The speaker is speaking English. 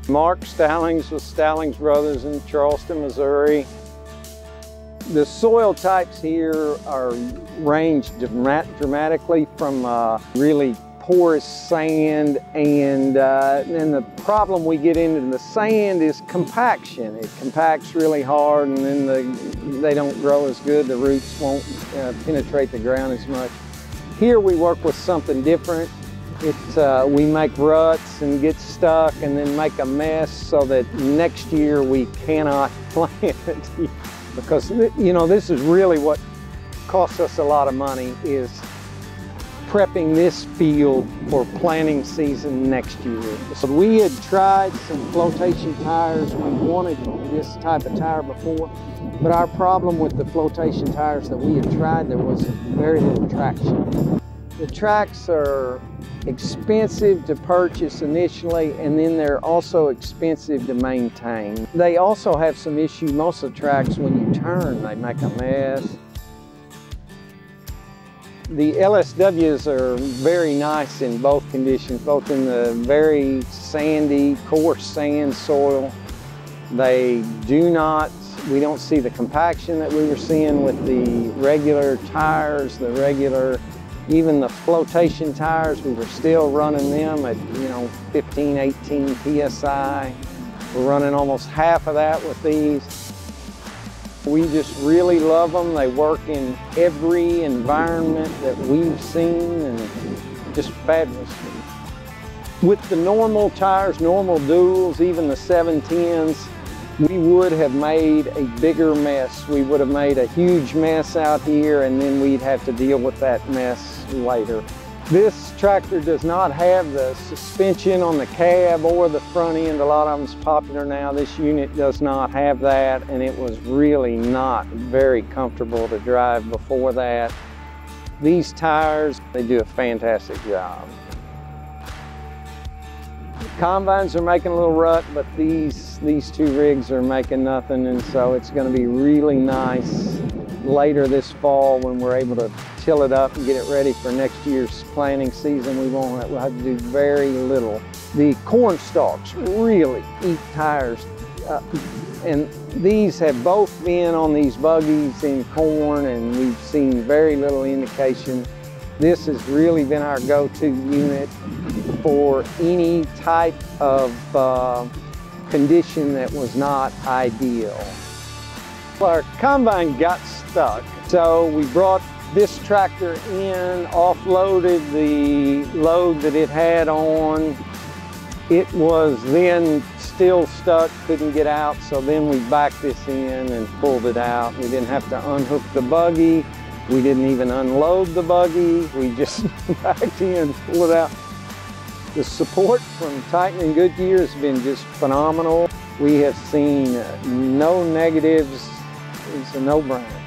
Mark Stallings with Stallings Brothers in Charleston, Missouri. The soil types here are ranged dramatically from really porous sand, and then the problem we get into the sand is compaction. It compacts really hard, and then they don't grow as good. The roots won't penetrate the ground as much. Here we work with something different. We make ruts and get stuck and then make a mess so that next year we cannot plant. Because, you know, this is really what costs us a lot of money, is prepping this field for planting season next year. So we had tried some flotation tires. We wanted this type of tire before, but our problem with the flotation tires that we had tried, there was very little traction. The tracks are expensive to purchase initially, and then they're also expensive to maintain. They also have some issue. Most of the tracks, when you turn, they make a mess. The LSWs are very nice in both conditions, both in the very sandy, coarse sand soil. We don't see the compaction that we were seeing with the regular tires, even the flotation tires. We were still running them at, 15, 18 PSI. We're running almost half of that with these. We just really love them. They work in every environment that we've seen, and just fabulous. With the normal tires, normal duals, even the 710s, we would have made a bigger mess. We would have made a huge mess out here, and then we'd have to deal with that mess later. This tractor does not have the suspension on the cab or the front end. A lot of them's popular now. This unit does not have that, and it was really not very comfortable to drive before that. These tires, they do a fantastic job. Combines are making a little rut, but these two rigs are making nothing, and so it's going to be really nice later this fall when we're able to till it up and get it ready for next year's planting season. We'll have to do very little. The corn stalks really eat tires, and these have both been on these buggies in corn, and we've seen very little indication. This has really been our go-to unit for any type of condition that was not ideal. Our combine got stuck, so we brought this tractor in, offloaded the load that it had on. It was then still stuck, couldn't get out, so then we backed this in and pulled it out. We didn't have to unhook the buggy. We didn't even unload the buggy. We just backed in, pulled it out. The support from Titan and Goodyear has been just phenomenal. We have seen no negatives. It's a no-brainer.